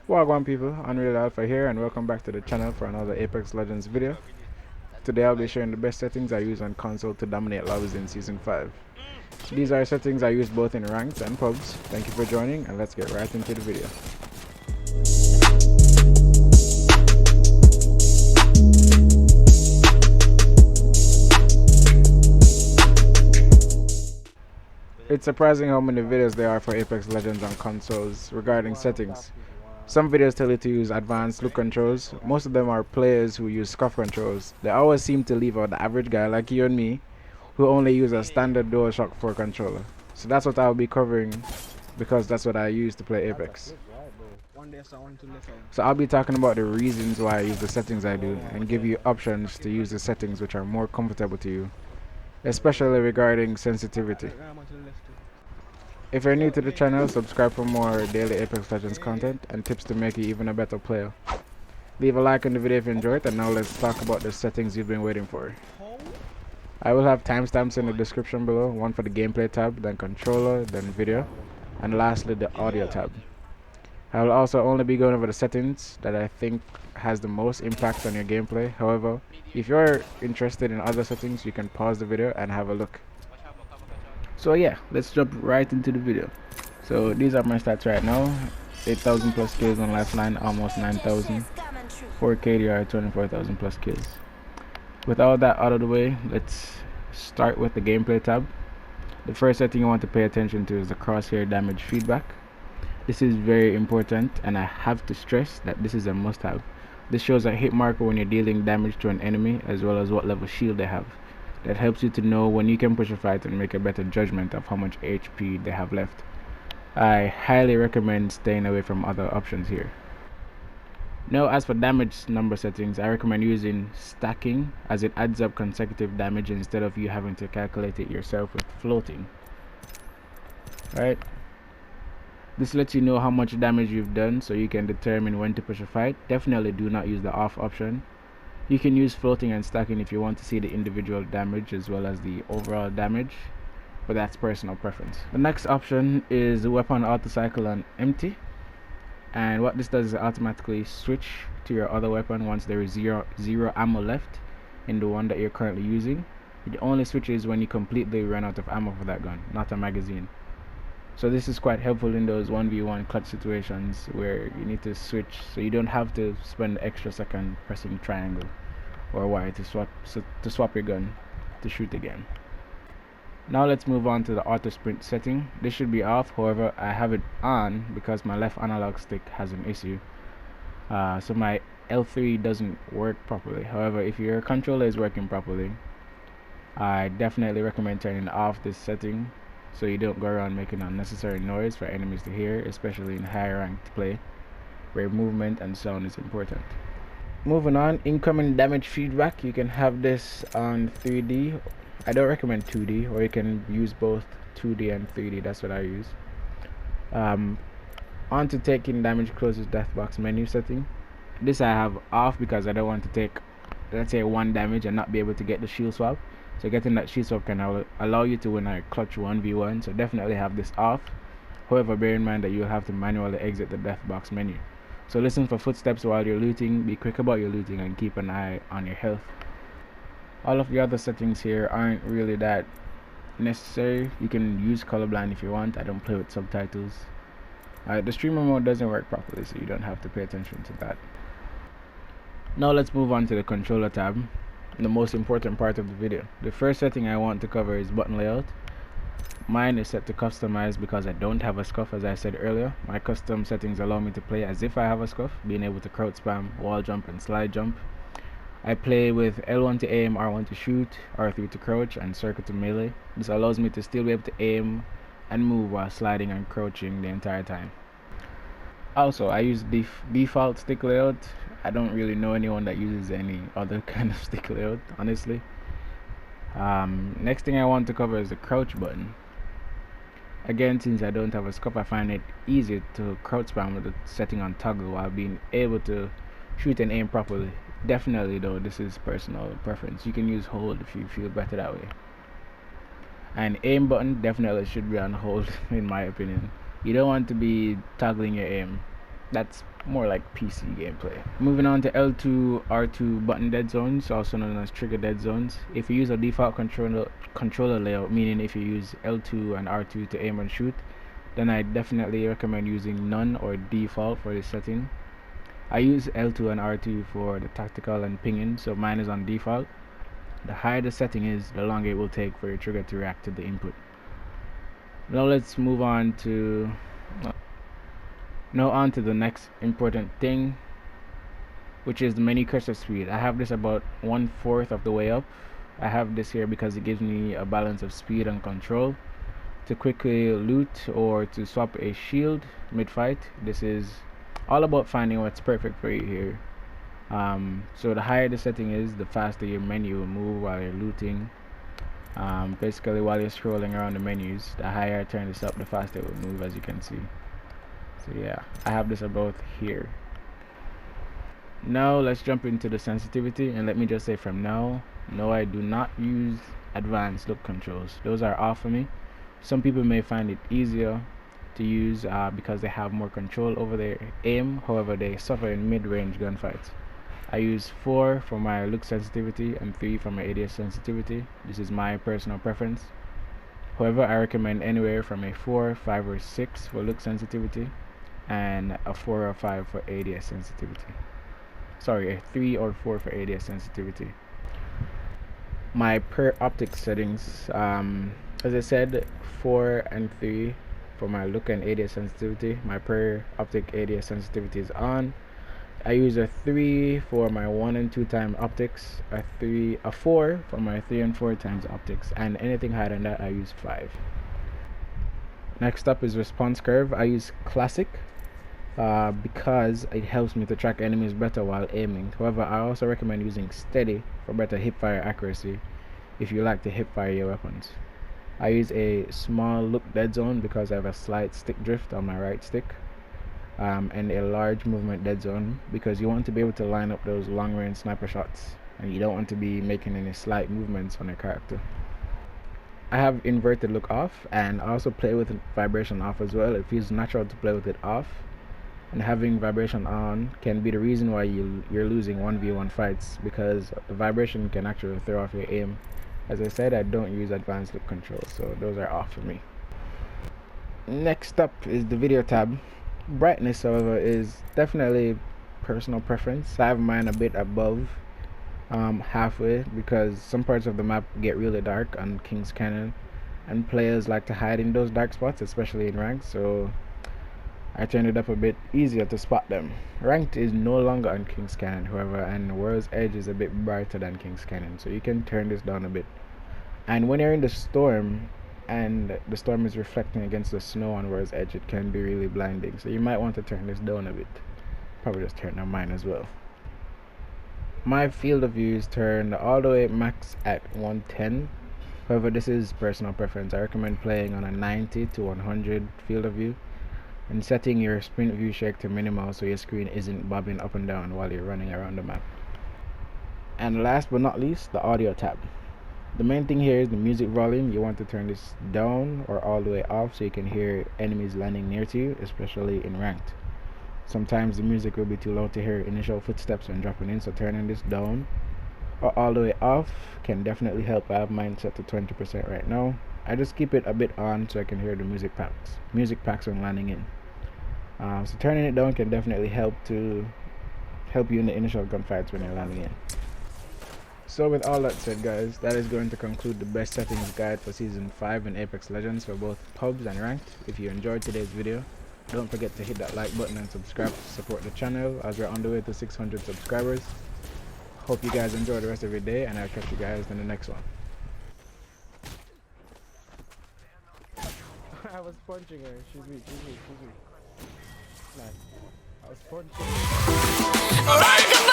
Wagwan people, Unreal Alpha here and welcome back to the channel for another Apex Legends video. Today I'll be sharing the best settings I use on console to dominate lobbies in Season 5. These are settings I use both in ranked and pubs. Thank you for joining and let's get right into the video. It's surprising how many videos there are for Apex Legends on consoles regarding settings. Some videos tell you to use advanced look controls. Most of them are players who use scuff controls. They always seem to leave out the average guy like you and me who only use a standard DualShock 4 controller. So that's what I'll be covering because that's what I use to play Apex. So I'll be talking about the reasons why I use the settings I do and give you options to use the settings which are more comfortable to you, especially regarding sensitivity. If you're new to the channel, subscribe for more daily Apex Legends content and tips to make you even a better player. Leave a like on the video if you enjoyed, and now let's talk about the settings you've been waiting for. I will have timestamps in the description below, one for the gameplay tab, then controller, then video, and lastly the audio tab. I will also only be going over the settings that I think has the most impact on your gameplay. However, if you're interested in other settings, you can pause the video and have a look. So yeah, let's jump right into the video. So these are my stats right now. 8,000 plus kills on lifeline, almost 9,000. 4 KDR, 24,000 plus kills. With all that out of the way, let's start with the gameplay tab. The first setting you want to pay attention to is the crosshair damage feedback. This is very important and I have to stress that this is a must-have. This shows a hit marker when you're dealing damage to an enemy as well as what level shield they have. That helps you to know when you can push a fight and make a better judgment of how much HP they have left. I highly recommend staying away from other options here. Now as for damage number settings, I recommend using stacking as it adds up consecutive damage instead of you having to calculate it yourself with floating. Right? This lets you know how much damage you've done so you can determine when to push a fight. Definitely do not use the off option. You can use floating and stacking if you want to see the individual damage as well as the overall damage, but that's personal preference. The next option is the weapon auto cycle on empty, and what this does is automatically switch to your other weapon once there is zero ammo left in the one that you're currently using. It only switches when you completely run out of ammo for that gun, not a magazine. So this is quite helpful in those 1v1 clutch situations where you need to switch, so you don't have to spend an extra second pressing triangle or Y to swap your gun to shoot again. Now let's move on to the auto sprint setting. This should be off, however I have it on because my left analog stick has an issue. So my L3 doesn't work properly. However, if your controller is working properly, I definitely recommend turning off this setting so you don't go around making unnecessary noise for enemies to hear, especially in high ranked play where movement and sound is important. Moving on, incoming damage feedback. You can have this on 3D. I don't recommend 2D, or you can use both 2D and 3D. That's what I use. On to taking damage closest death box menu setting. This I have off because I don't want to take, let's say, 1 damage and not be able to get the shield swap. So getting that shield swap can allow you to win a clutch 1v1, so definitely have this off. However, bear in mind that you'll have to manually exit the death box menu. So listen for footsteps while you're looting, be quick about your looting, and keep an eye on your health. All of the other settings here aren't really that necessary. You can use colorblind if you want. I don't play with subtitles. The streamer mode doesn't work properly, so you don't have to pay attention to that. Now let's move on to the controller tab, the most important part of the video. The first setting I want to cover is button layout. Mine is set to customize because I don't have a scuff, as I said earlier. My custom settings allow me to play as if I have a scuff, being able to crouch spam, wall jump, and slide jump. I play with L1 to aim, R1 to shoot, R3 to crouch, and circle to melee. This allows me to still be able to aim and move while sliding and crouching the entire time. Also, I use default stick layout. I don't really know anyone that uses any other kind of stick layout, honestly. Next thing I want to cover is the crouch button. Again, since I don't have a scope, I find it easy to crouch spam with the setting on toggle while being able to shoot and aim properly. Definitely though, this is personal preference. You can use hold if you feel better that way. And aim button definitely should be on hold in my opinion. You don't want to be toggling your aim. That's more like PC gameplay. Moving on to L2 R2 button dead zones, also known as trigger dead zones. If you use a default controller layout, meaning if you use L2 and R2 to aim and shoot, then I definitely recommend using none or default for this setting. I use L2 and R2 for the tactical and pinging, so mine is on default. The higher the setting is, the longer it will take for your trigger to react to the input. Now let's move on to the next important thing, which is the menu cursor speed. I have this about 1/4 of the way up. I have this here because it gives me a balance of speed and control to quickly loot or to swap a shield mid-fight. This is all about finding what's perfect for you here. So the higher the setting is, the faster your menu will move while you're looting. Basically while you're scrolling around the menus, the higher I turn this up, the faster it will move, as you can see. So yeah, I have this about here. Now let's jump into the sensitivity, and let me just say from now, no, I do not use advanced look controls. Those are off for me. Some people may find it easier to use because they have more control over their aim. However, they suffer in mid-range gunfights. I use 4 for my look sensitivity and 3 for my ADS sensitivity. This is my personal preference. However, I recommend anywhere from a 4, 5, or 6 for look sensitivity and a 4 or 5 for ADS sensitivity. Sorry, a 3 or 4 for ADS sensitivity. My per optic settings, as I said, 4 and 3 for my look and ADS sensitivity. My per optic ADS sensitivity is on. I use a 3 for my 1 and 2 times optics, a 4 for my 3 and 4 times optics, and anything higher than that I use 5. Next up is response curve. I use classic because it helps me to track enemies better while aiming. However, I also recommend using steady for better hipfire accuracy if you like to hipfire your weapons. I use a small look dead zone because I have a slight stick drift on my right stick. And a large movement dead zone because you want to be able to line up those long range sniper shots and you don't want to be making any slight movements on your character. I have inverted look off, and I also play with vibration off as well. It feels natural to play with it off, and having vibration on can be the reason why you're losing 1v1 fights, because the vibration can actually throw off your aim. As I said, I don't use advanced look controls, so those are off for me. Next up is the video tab. Brightness, however, is definitely personal preference. I have mine a bit above halfway because some parts of the map get really dark on King's Canyon and players like to hide in those dark spots, especially in ranked, so I turned it up a bit easier to spot them. Ranked is no longer on King's Canyon, however, and World's Edge is a bit brighter than King's Canyon, so you can turn this down a bit. And when you're in the storm and the storm is reflecting against the snow on World's Edge, it can be really blinding, so you might want to turn this down a bit. Probably just turn down mine as well. My field of view is turned all the way max at 110. However, this is personal preference. I recommend playing on a 90 to 100 field of view and setting your sprint view shake to minimal so your screen isn't bobbing up and down while you're running around the map. And last but not least, the audio tab. The main thing here is the music volume. You want to turn this down or all the way off so you can hear enemies landing near to you, especially in ranked. Sometimes the music will be too loud to hear initial footsteps when dropping in, so turning this down or all the way off can definitely help. I have mine set to 20% right now. I just keep it a bit on so I can hear the music packs when landing in. So turning it down can definitely help you in the initial gunfights when you're landing in. So with all that said, guys, that is going to conclude the best settings guide for Season 5 in Apex Legends for both pubs and ranked. If you enjoyed today's video, don't forget to hit that like button and subscribe to support the channel as we're on the way to 600 subscribers. Hope you guys enjoy the rest of your day, and I'll catch you guys in the next one. I was punching her. She's weak. Nice. I was punching her.